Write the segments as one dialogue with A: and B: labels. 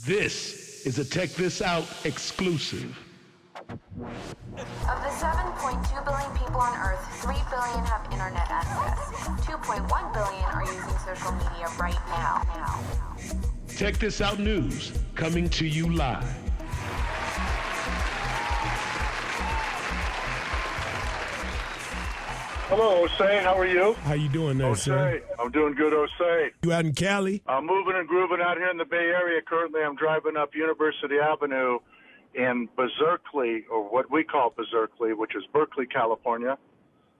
A: This is a Check This Out exclusive.
B: Of the 7.2 billion people on Earth, 3 billion have internet access. 2.1 billion are using social media right now.
A: Check This Out News, coming to you live.
C: Hello, Osei. How are you?
D: How you doing there, sir?
C: I'm doing good, Osei.
D: You out in Cali?
C: I'm moving and grooving out here in the Bay Area. Currently, I'm driving up University Avenue in Berkeley, or what we call Berkeley, which is Berkeley, California,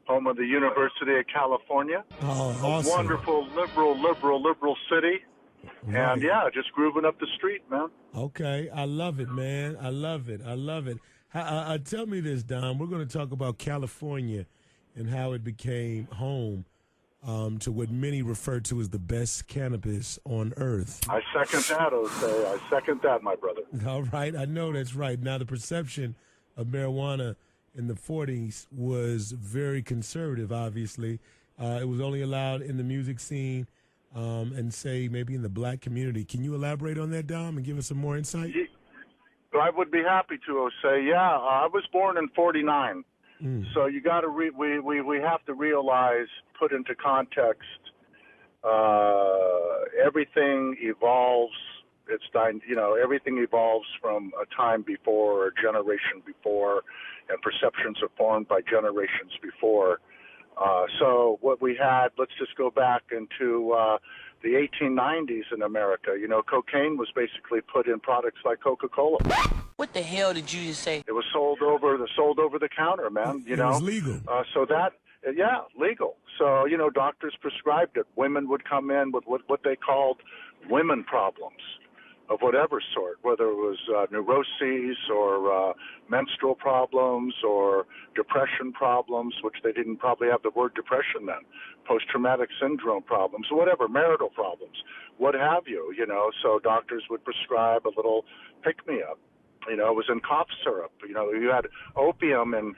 C: home of the University of California.
D: Oh, awesome.
C: A wonderful, liberal city.
D: Right.
C: And, yeah, just grooving up the street, man.
D: Okay. I love it, man. I love it. Tell me this, Dom. We're going to talk about California and how it became home to what many refer to as the best cannabis on earth.
C: I second that, Osei. I second that, my brother.
D: All right. I know that's right. Now, the perception of marijuana in the 40s was very conservative, obviously. It was only allowed in the music scene and, say, maybe in the black community. Can you elaborate on that, Dom, and give us some more insight?
C: I would be happy to, Osei. Yeah, I was born in 49. So you got to we have to realize, put into context, everything evolves. Everything evolves from a time before, or a generation before, and perceptions are formed by generations before. So what we had, let's just go back into the 1890s in America. You know, cocaine was basically put in products like Coca-Cola.
E: What the hell did you just say?
C: It was sold over the counter, man.
D: It was legal.
C: Legal. So, doctors prescribed it. Women would come in with what they called women problems of whatever sort, whether it was neuroses or menstrual problems or depression problems, which they didn't probably have the word depression then, post-traumatic syndrome problems, whatever, marital problems, what have you, So doctors would prescribe a little pick-me-up. It was in cough syrup. You had opium and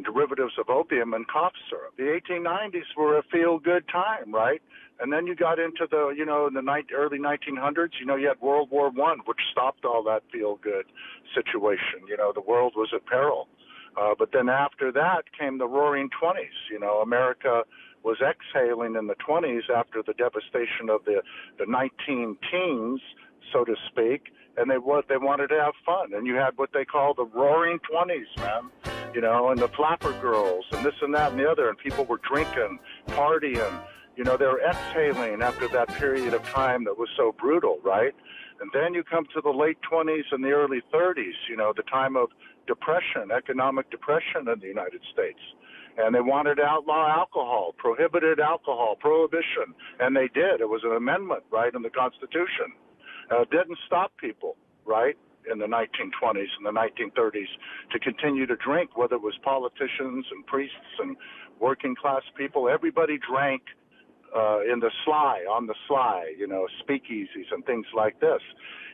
C: derivatives of opium and cough syrup. The 1890s were a feel-good time, right? And then you got into the, in the early 1900s, you had World War I, which stopped all that feel-good situation. The world was at peril. But then after that came the Roaring 20s. America was exhaling in the 20s after the devastation of the 19 teens, so to speak. And they wanted to have fun, and you had what they call the Roaring 20s, man. And the flapper girls, and this and that and the other, and people were drinking, partying. They were exhaling after that period of time that was so brutal, right? And then you come to the late 20s and the early 30s, the time of depression, economic depression in the United States. And they wanted to outlaw alcohol, prohibited alcohol, prohibition, and they did. It was an amendment, right, in the Constitution. Didn't stop people, right, in the 1920s and the 1930s to continue to drink, whether it was politicians and priests and working class people. Everybody drank on the sly, speakeasies and things like this.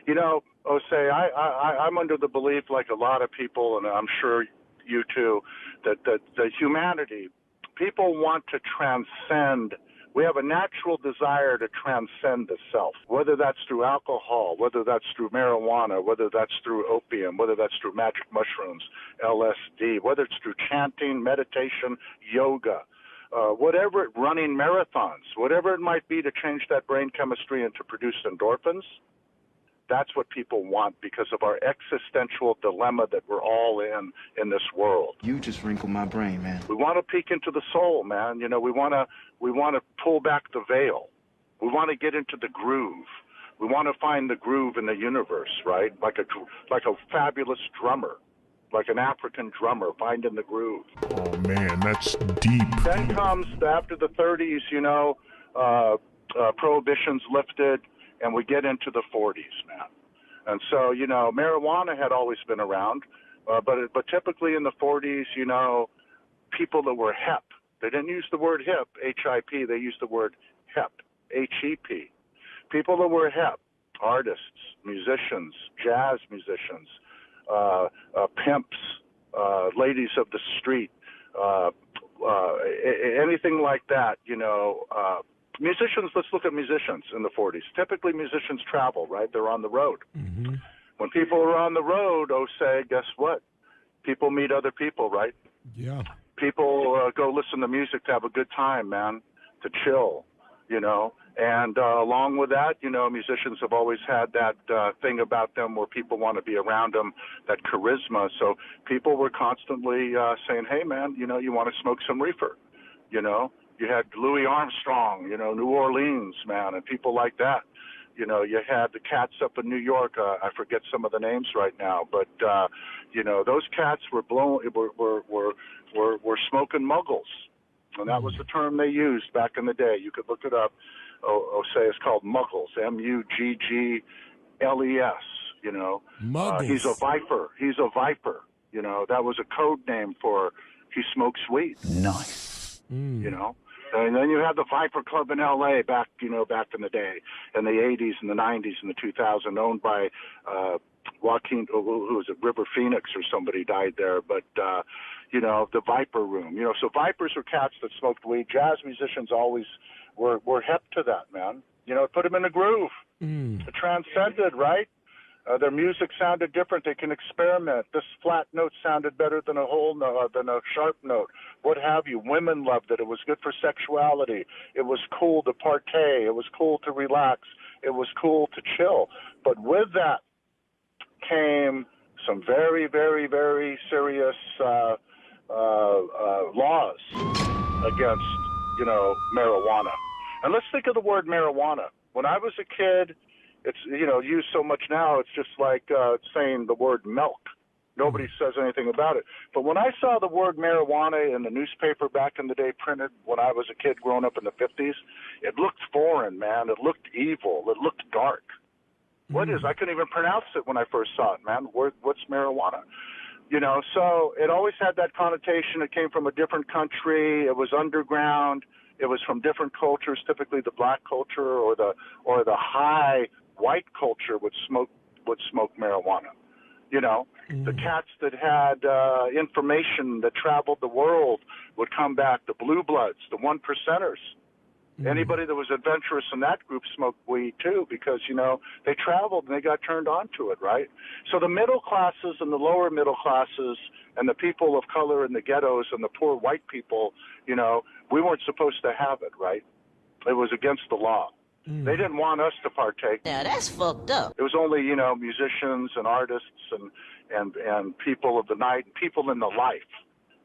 C: Osei, I'm under the belief, like a lot of people, and I'm sure you too, that humanity, people want to transcend. We have a natural desire to transcend the self, whether that's through alcohol, whether that's through marijuana, whether that's through opium, whether that's through magic mushrooms, LSD, whether it's through chanting, meditation, yoga, running marathons, whatever it might be to change that brain chemistry and to produce endorphins. That's what people want because of our existential dilemma that we're all in this world.
F: You just wrinkled my brain, man.
C: We want to peek into the soul, man. We want to pull back the veil. We want to get into the groove. We want to find the groove in the universe, right? Like a fabulous drummer, like an African drummer, finding the groove.
A: Oh, man, that's deep.
C: Then comes after the 30s, prohibition's lifted. And we get into the 40s, man. And so, marijuana had always been around, but typically in the 40s, people that were hip, they didn't use the word hip, H-I-P, they used the word hep, H-E-P. People that were hip, artists, musicians, jazz musicians, pimps, ladies of the street, anything like that, musicians, let's look at musicians in the 40s. Typically, musicians travel, right? They're on the road.
D: Mm-hmm.
C: When people are on the road, guess what? People meet other people, right?
D: Yeah.
C: People go listen to music to have a good time, man, to chill, you know. And along with that, you know, musicians have always had that thing about them where people want to be around them, that charisma. So people were constantly saying, hey, man, you know, you want to smoke some reefer, you know. You had Louis Armstrong, you know, New Orleans, man, and people like that. You know, you had the cats up in New York. I forget some of the names right now, but you know, those cats were were smoking muggles, and that was the term they used back in the day. You could look it up. Say it's called muggles, Muggles. You know,
D: muggles.
C: He's a viper. You know, that was a code name for he smokes weed.
F: Nice.
C: You know. And then you had the Viper Club in L.A. back in the day, in the 80s and the 90s and the 2000s, owned by Joaquin, who was it, River Phoenix or somebody died there. But, you know, the Viper Room. You know, so vipers were cats that smoked weed. Jazz musicians always were hip to that, man. You know, it put them in the groove. It transcended, right? Their music sounded different. They can experiment. This flat note sounded better than a whole note, than a sharp note. What have you? Women loved it. It was good for sexuality. It was cool to partay. It was cool to relax. It was cool to chill. But with that came some very, very, very serious laws against, you know, marijuana. And let's think of the word marijuana. When I was a kid, it's, you know, used so much now, it's just like saying the word milk. Nobody says anything about it. But when I saw the word marijuana in the newspaper back in the day printed when I was a kid growing up in the 50s, it looked foreign, man. It looked evil. It looked dark. What is? I couldn't even pronounce it when I first saw it, man. What's marijuana? You know, so it always had that connotation. It came from a different country. It was underground. It was from different cultures, typically the black culture or the high white culture would smoke marijuana. You know, the cats that had information that traveled the world would come back. The blue bloods, the one percenters. Anybody that was adventurous in that group smoked weed too, because, you know, they traveled and they got turned on to it, right? So the middle classes and the lower middle classes and the people of color in the ghettos and the poor white people, you know, we weren't supposed to have it, right? It was against the law. They didn't want us to partake.
E: Now that's fucked up.
C: It was only, you know, musicians and artists and people of the night, people in the life,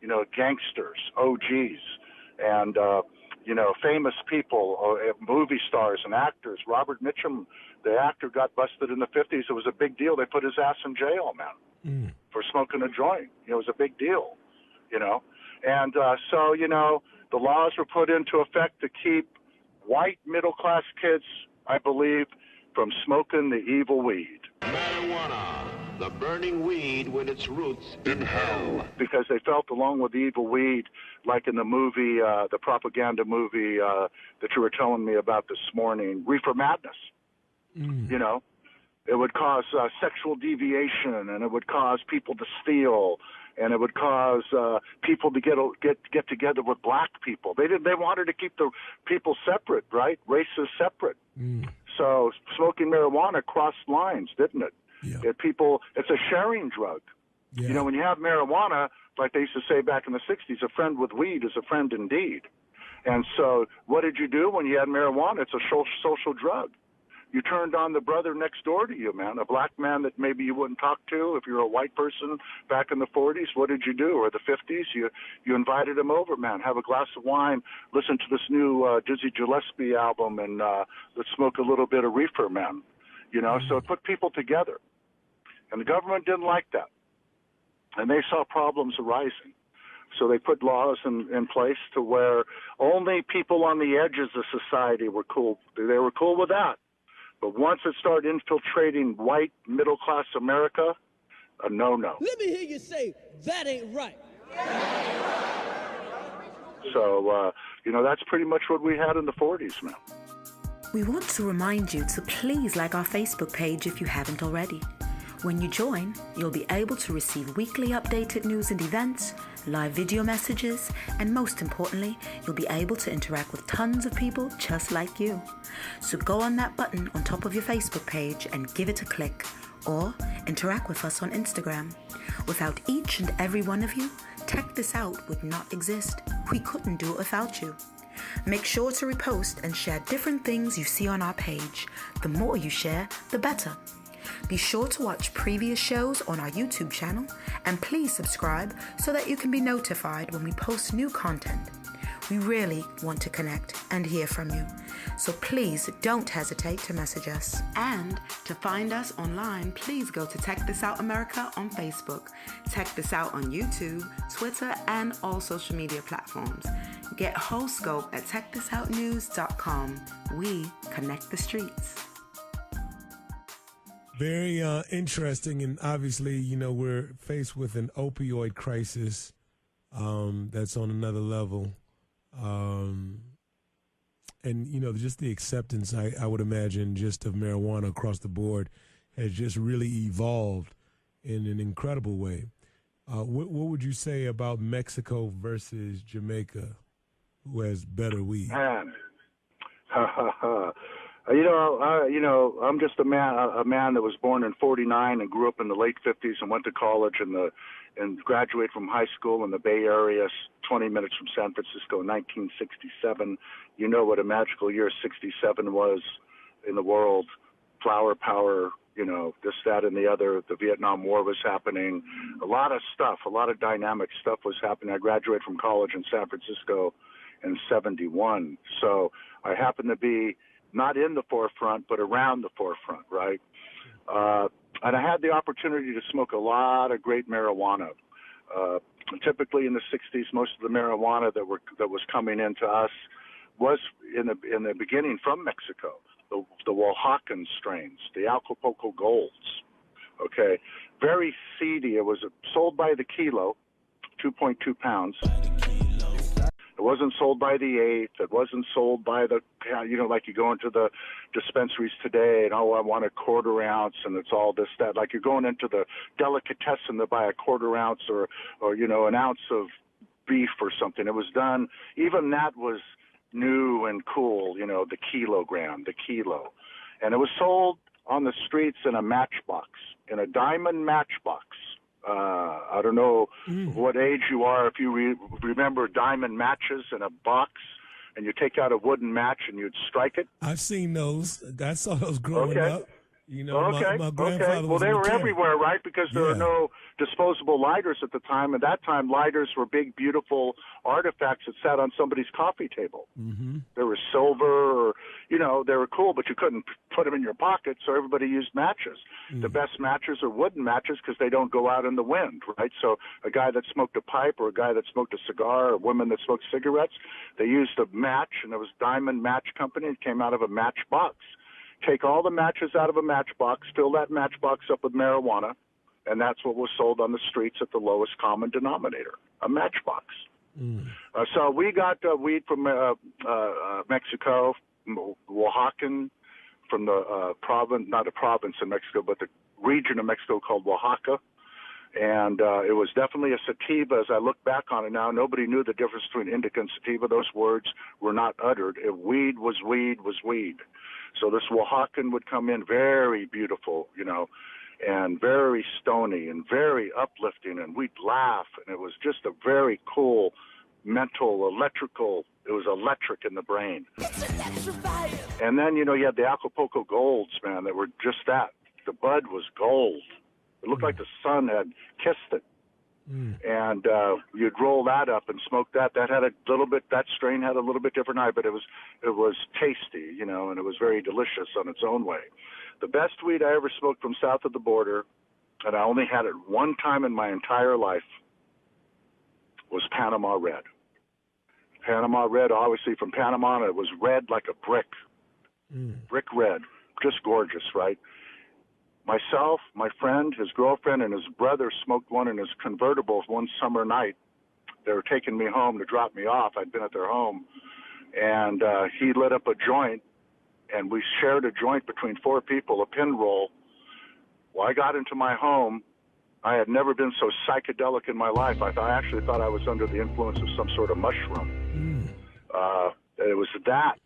C: you know, gangsters, OGs, and you know, famous people, movie stars and actors. Robert Mitchum, the actor, got busted in the 50s. It was a big deal. They put his ass in jail, man, for smoking a joint. It was a big deal, you know. And so, you know, the laws were put into effect to keep white middle-class kids, I believe, from smoking the evil weed.
A: Marijuana, the burning weed with its roots in hell.
C: Because they felt along with the evil weed, like in the movie, the propaganda movie that you were telling me about this morning, Reefer Madness. You know, it would cause sexual deviation, and it would cause people to steal, and it would cause people to get together with black people. They wanted to keep the people separate, right? Races separate. So smoking marijuana crossed lines, didn't it?
D: Yeah.
C: It's a sharing drug.
D: Yeah.
C: You know, when you have marijuana, like they used to say back in the 60s, a friend with weed is a friend indeed. And so what did you do when you had marijuana? It's a social drug. You turned on the brother next door to you, man, a black man that maybe you wouldn't talk to if you're a white person back in the 40s. What did you do? Or the 50s? You invited him over, man. Have a glass of wine, listen to this new Dizzy Gillespie album, and let's smoke a little bit of reefer, man. You know, so it put people together. And the government didn't like that. And they saw problems arising. So they put laws in place to where only people on the edges of society were cool. They were cool with that. But once it started infiltrating white middle-class America, a no-no.
G: Let me hear you say, that ain't right.
C: So, you know, that's pretty much what we had in the 40s, man.
H: We want to remind you to please like our Facebook page if you haven't already. When you join, you'll be able to receive weekly updated news and events, live video messages, and most importantly, you'll be able to interact with tons of people just like you. So go on that button on top of your Facebook page and give it a click, or interact with us on Instagram. Without each and every one of you, Tech This Out would not exist. We couldn't do it without you. Make sure to repost and share different things you see on our page. The more you share, the better. Be sure to watch previous shows on our YouTube channel, and please subscribe so that you can be notified when we post new content. We really want to connect and hear from you, so please don't hesitate to message us. And to find us online, please go to Tech This Out America on Facebook, Tech This Out on YouTube, Twitter, and all social media platforms. Get whole scope at techthisoutnews.com. We connect the streets.
D: Very interesting, and obviously, you know, we're faced with an opioid crisis that's on another level. And, you know, just the acceptance, I would imagine, just of marijuana across the board has just really evolved in an incredible way. What would you say about Mexico versus Jamaica, who has better weed?
C: Man. I'm just a man that was born in '49 and grew up in the late '50s and went to college and graduated from high school in the Bay Area, 20 minutes from San Francisco in 1967. You know what a magical year '67 was in the world. Flower power, you know, this, that, and the other. The Vietnam War was happening. A lot of stuff, a lot of dynamic stuff was happening. I graduated from college in San Francisco in '71. So I happened to be not in the forefront, but around the forefront, right? And I had the opportunity to smoke a lot of great marijuana. Typically in the '60s, most of the marijuana that was coming into us was in the beginning from Mexico. The Oaxacan strains, the Acapulco Golds. Okay, very seedy. It was sold by the kilo, 2.2 pounds. It wasn't sold by the eighth. It wasn't sold by the, you know, like you go into the dispensaries today and, oh, I want a quarter ounce and it's all this, that. Like you're going into the delicatessen to buy a quarter ounce or you know, an ounce of beef or something. It was done, even that was new and cool, you know, the kilogram, the kilo. And it was sold on the streets in a matchbox, in a diamond matchbox. I don't know what age you are, if you remember diamond matches in a box, and you take out a wooden match and you'd strike it.
D: I've seen those. I saw those growing up. You know, my grandfather
C: Well,
D: was
C: they were
D: mechanic.
C: everywhere, right? Because there were no disposable lighters at the time. At that time, lighters were big, beautiful artifacts that sat on somebody's coffee table.
D: Mm-hmm.
C: They were silver, or, you know, they were cool, but you couldn't put them in your pocket, so everybody used matches. The best matches are wooden matches because they don't go out in the wind, right? So a guy that smoked a pipe or a guy that smoked a cigar or women that smoked cigarettes, they used a match, and it was Diamond Match Company. It came out of a matchbox. Take all the matches out of a matchbox, fill that matchbox up with marijuana, and that's what was sold on the streets at the lowest common denominator, a matchbox. So we got weed from Mexico, Oaxacan, from the province, not a province in Mexico, but the region of Mexico called Oaxaca. And it was definitely a sativa. As I look back on it now, nobody knew the difference between indica and sativa. Those words were not uttered. If weed was weed, was weed. So this Oaxacan would come in very beautiful, you know, and very stony and very uplifting, and we'd laugh, and it was just a very cool mental, electrical, it was electric in the brain. And then, you know, you had the Acapulco Golds, man, that were just that. The bud was gold. It looked like the sun had kissed it. And you'd roll that up and smoke that. That had a little bit, that strain had a little bit different eye, but it was tasty, you know, and it was very delicious on its own way. The best weed I ever smoked from south of the border, and I only had it one time in my entire life, was Panama Red. Panama Red, obviously from Panama, and it was red like a brick. Brick red. Just gorgeous, right? Myself, my friend, his girlfriend, and his brother smoked one in his convertible one summer night. They were taking me home to drop me off. I'd been at their home. And he lit up a joint, and we shared a joint between four people, a pin roll. Well, I got into my home. I had never been so psychedelic in my life. I actually thought I was under the influence of some sort of mushroom. It was that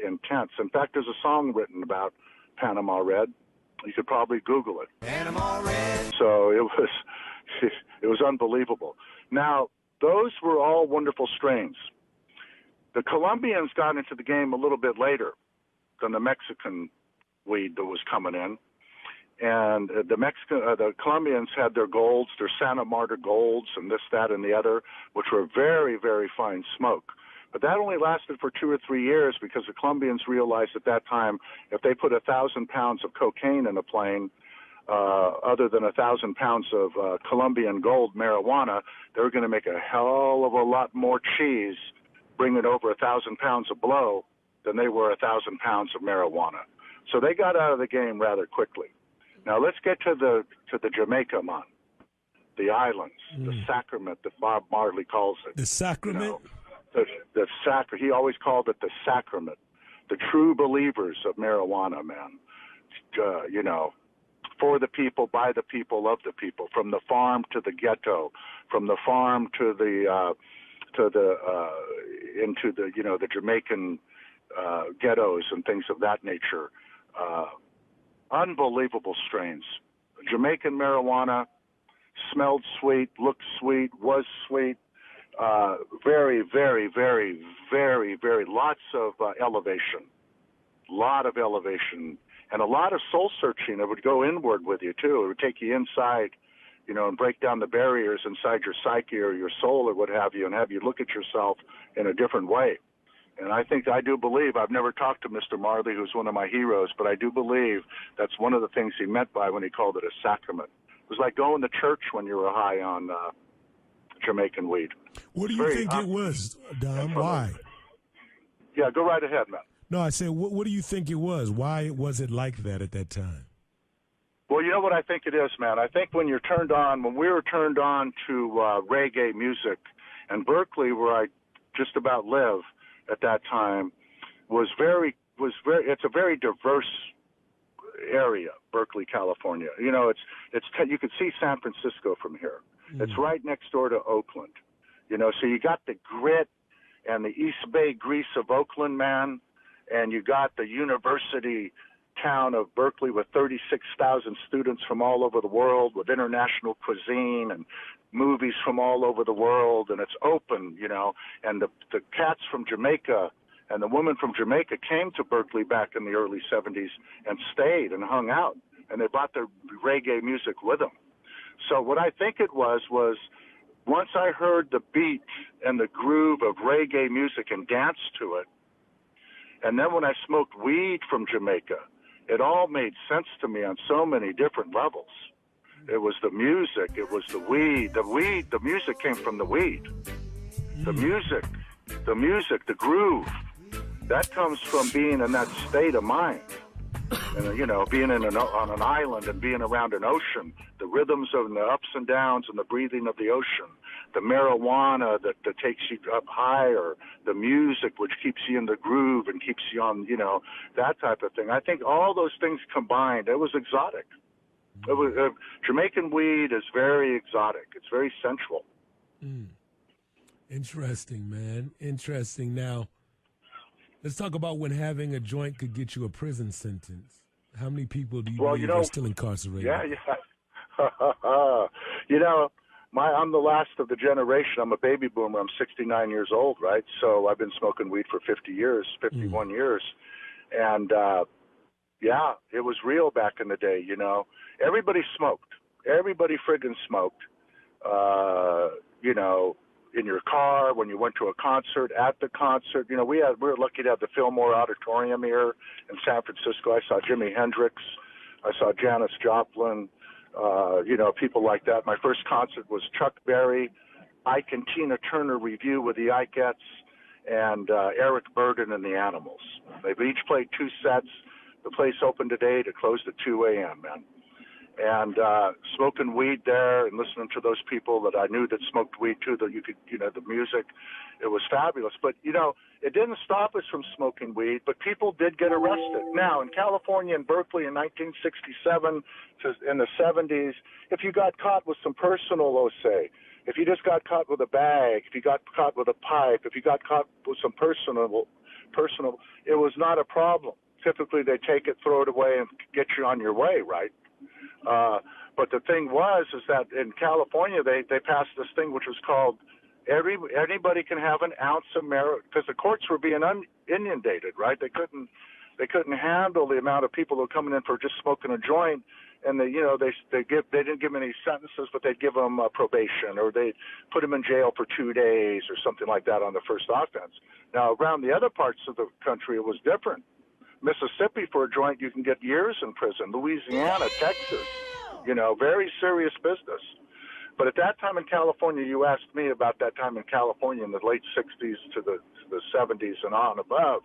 C: intense. In fact, there's a song written about Panama Red. You could probably Google it. Panama Red. So it was unbelievable. Now, those were all wonderful strains. The Colombians got into the game a little bit later than the Mexican weed that was coming in. And the Colombians had their golds, their Santa Marta golds, and this, that, and the other, which were very, very fine smoke. But that only lasted for 2 or 3 years because the Colombians realized at that time if they put 1,000 pounds of cocaine in a plane, other than 1,000 pounds of Colombian gold marijuana, they were going to make a hell of a lot more cheese bringing over 1,000 pounds of blow than they were 1,000 pounds of marijuana. So they got out of the game rather quickly. Now let's get to the Jamaica, man. The islands, the sacrament that Bob Marley calls it.
D: The sacrament?
C: You know, the he always called it the sacrament. The true believers of marijuana, man. You know, for the people, by the people, of the people. From the farm to the ghetto, from the farm to the into the, you know, the Jamaican ghettos and things of that nature. Unbelievable strains. Jamaican marijuana smelled sweet, looked sweet, was sweet. Very, very, very, very, very lots of elevation. Lot of elevation. And a lot of soul searching. It would go inward with you, too. It would take you inside, you know, and break down the barriers inside your psyche or your soul or what have you, and have you look at yourself in a different way. And I do believe, I've never talked to Mr. Marley, who's one of my heroes, but I do believe that's one of the things he meant by when he called it a sacrament. It was like going to church when you were high on Jamaican weed.
D: What do you think it was, Dom? Why?
C: Yeah, go right ahead, man.
D: No, I said, what do you think it was? Why was it like that at that time?
C: Well, you know what I think it is, man? I think when we were turned on to reggae music, and Berkeley, where I just about live at that time, it's a very diverse area, Berkeley, California. You know, you could see San Francisco from here. It's right next door to Oakland. You know, so you got the grit and the East Bay grease of Oakland, man, and you got the university town of Berkeley with 36,000 students from all over the world with international cuisine and movies from all over the world, and it's open, you know, and the cats from Jamaica and the women from Jamaica came to Berkeley back in the early 70s and stayed and hung out, and they brought their reggae music with them. So what I think it was once I heard the beat and the groove of reggae music and danced to it, and then when I smoked weed from Jamaica, it all made sense to me on so many different levels. It was the music, it was the weed. The music came from the weed. The music, the groove, that comes from being in that state of mind. And, you know, being on an island and being around an ocean, the rhythms of the ups and downs and the breathing of the ocean, the marijuana that takes you up higher, the music which keeps you in the groove and keeps you on, you know, that type of thing. I think all those things combined, it was exotic. It was, Jamaican weed is very exotic. It's very sensual.
D: Interesting, man. Interesting. Now, let's talk about when having a joint could get you a prison sentence. How many people do you believe are still incarcerated?
C: Yeah. You know, I'm the last of the generation. I'm a baby boomer. I'm 69 years old, right? So I've been smoking weed for 51 years. And, yeah, it was real back in the day, you know. Everybody smoked. Everybody friggin' smoked, you know, in your car, when you went to a concert, at the concert. You know, we were lucky to have the Fillmore Auditorium here in San Francisco. I saw Jimi Hendrix. I saw Janis Joplin, you know, people like that. My first concert was Chuck Berry, Ike and Tina Turner Review with the Ikeettes, and Eric Burdon and the Animals. They've each played 2 sets. The place opened at 8. It closed at 2 a.m., man. and smoking weed there and listening to those people that I knew that smoked weed too, that you could, the music, it was fabulous. But, it didn't stop us from smoking weed, but people did get arrested. Now, in California and Berkeley in 1967 in the 70s, if you got caught with some personal, let's say, if you just got caught with a bag, if you got caught with a pipe, if you got caught with some personal, it was not a problem. Typically, they take it, throw it away, and get you on your way, right? But the thing is that in California, they passed this thing which was called anybody can have an ounce of marijuana, because the courts were being inundated, right? They couldn't handle the amount of people who were coming in for just smoking a joint, and they didn't give them any sentences, but they'd give them probation, or they'd put them in jail for 2 days or something like that on the first offense. Now, around the other parts of the country, it was different. Mississippi, for a joint, you can get years in prison. Louisiana, Texas, very serious business. But at that time in California, you asked me about that time in California in the late 60s to the 70s and on above.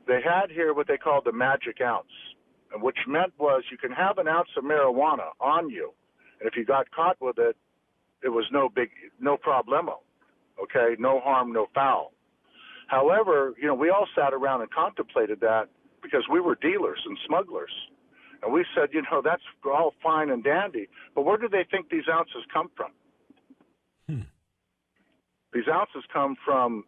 C: They had here what they called the magic ounce, and which meant was you can have an ounce of marijuana on you, and if you got caught with it, it was no problemo, okay? No harm, no foul. However, we all sat around and contemplated that because we were dealers and smugglers. And we said, that's all fine and dandy, but where do they think these ounces come from? These ounces come from,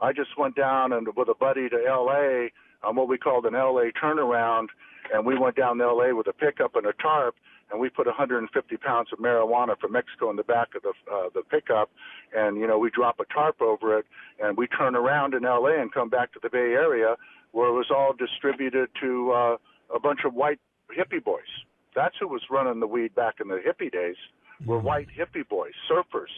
C: I just went down with a buddy to L.A. on what we called an L.A. turnaround, and we went down to L.A. with a pickup and a tarp, and we put 150 pounds of marijuana from Mexico in the back of the pickup, and, we drop a tarp over it, and we turn around in L.A. and come back to the Bay Area, where it was all distributed to a bunch of white hippie boys. That's who was running the weed back in the hippie days, were white hippie boys, surfers,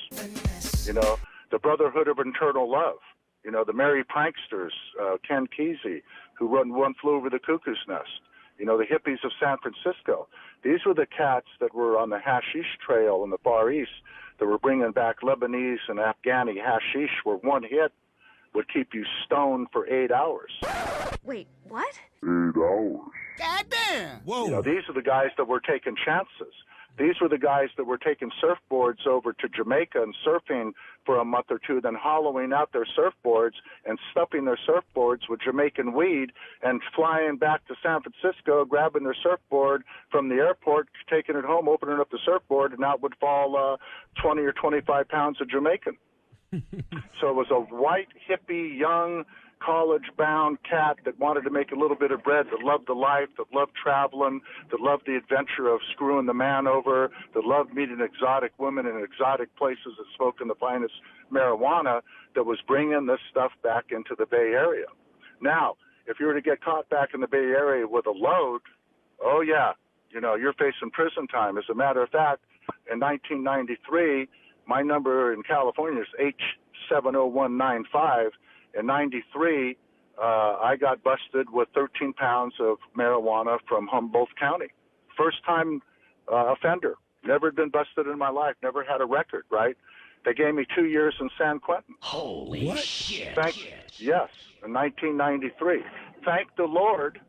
C: the Brotherhood of Eternal Love, the Merry Pranksters, Ken Kesey, who One Flew Over the Cuckoo's Nest, the hippies of San Francisco. These were the cats that were on the hashish trail in the Far East that were bringing back Lebanese and Afghani hashish, where one hit would keep you stoned for 8 hours.
B: Wait, what?
C: 8 hours.
G: Goddamn!
D: Whoa.
C: These are the guys that were taking chances. These were the guys that were taking surfboards over to Jamaica and surfing for a month or two, then hollowing out their surfboards and stuffing their surfboards with Jamaican weed and flying back to San Francisco, grabbing their surfboard from the airport, taking it home, opening up the surfboard, and out would fall 20 or 25 pounds of Jamaican. So it was a white, hippie, young, college-bound cat that wanted to make a little bit of bread, that loved the life, that loved traveling, that loved the adventure of screwing the man over, that loved meeting exotic women in exotic places, that smoking the finest marijuana, that was bringing this stuff back into the Bay Area. Now, if you were to get caught back in the Bay Area with a load, oh yeah, you're facing prison time. As a matter of fact, in 1993, my number in California is H70195. In 93, I got busted with 13 pounds of marijuana from Humboldt County. First-time offender. Never been busted in my life. Never had a record, right? They gave me 2 years in San Quentin.
A: Holy shit.
C: Yes, in 1993. Thank the Lord,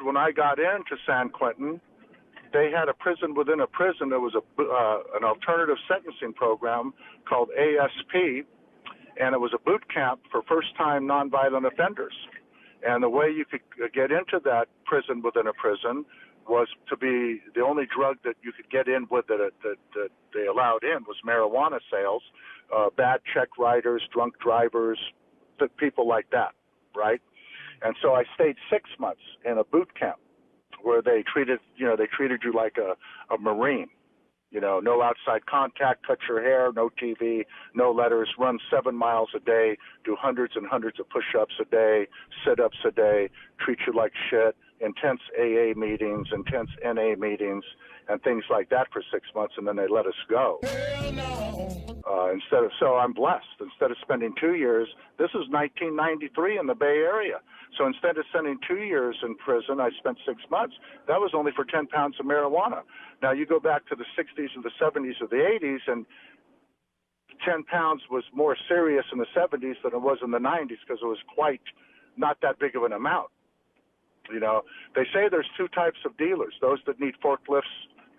C: when I got into San Quentin, they had a prison within a prison. There was an alternative sentencing program called ASP, and it was a boot camp for first-time nonviolent offenders. And the way you could get into that prison within a prison was to be the only drug that you could get in with that they allowed in was marijuana sales, bad check writers, drunk drivers, people like that, right? And so I stayed 6 months in a boot camp where they treated you like a Marine. No outside contact, cut your hair, no TV, no letters, run 7 miles a day, do hundreds and hundreds of push-ups a day, sit-ups a day, treat you like shit, intense AA meetings, intense NA meetings, and things like that for 6 months, and then they let us go.
A: Hell no.
C: So I'm blessed. Instead of spending 2 years, this is 1993 in the Bay Area. So instead of spending 2 years in prison, I spent 6 months. That was only for 10 pounds of marijuana. Now you go back to the 60s or the 70s or the 80s, and 10 pounds was more serious in the 70s than it was in the 90s because it was quite not that big of an amount. You know, they say there's two types of dealers, those that need forklifts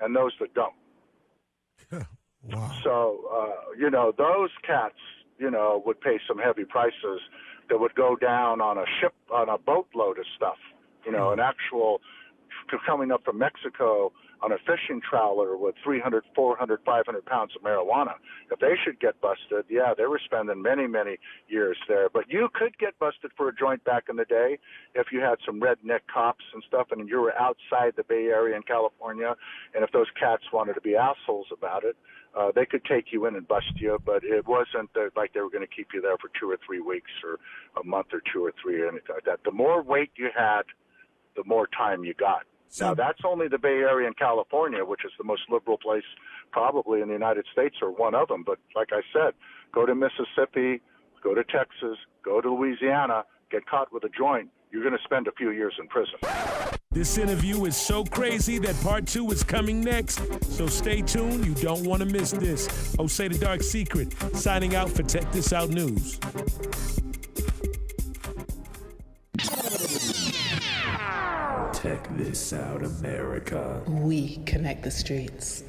C: and those that don't.
D: Wow.
C: So, you know, those cats, you know, would pay some heavy prices that would go down on a ship, on a boatload of stuff, you know, an actual coming up from Mexico on a fishing trawler with 300, 400, 500 pounds of marijuana. If they should get busted, yeah, they were spending many, many years there. But you could get busted for a joint back in the day if you had some redneck cops and stuff and you were outside the Bay Area in California, and if those cats wanted to be assholes about it, they could take you in and bust you, but it wasn't like they were going to keep you there for 2 or 3 weeks or a month or 2 or 3 or anything like that. The more weight you had, the more time you got. Now, that's only the Bay Area in California, which is the most liberal place probably in the United States, or one of them. But like I said, go to Mississippi, go to Texas, go to Louisiana, get caught with a joint, you're going to spend a few years in prison.
D: This interview is so crazy that part 2 is coming next. So stay tuned. You don't want to miss this. Jose the Dark Secret signing out for Check This Out News.
I: Check this out, America.
J: We connect the streets.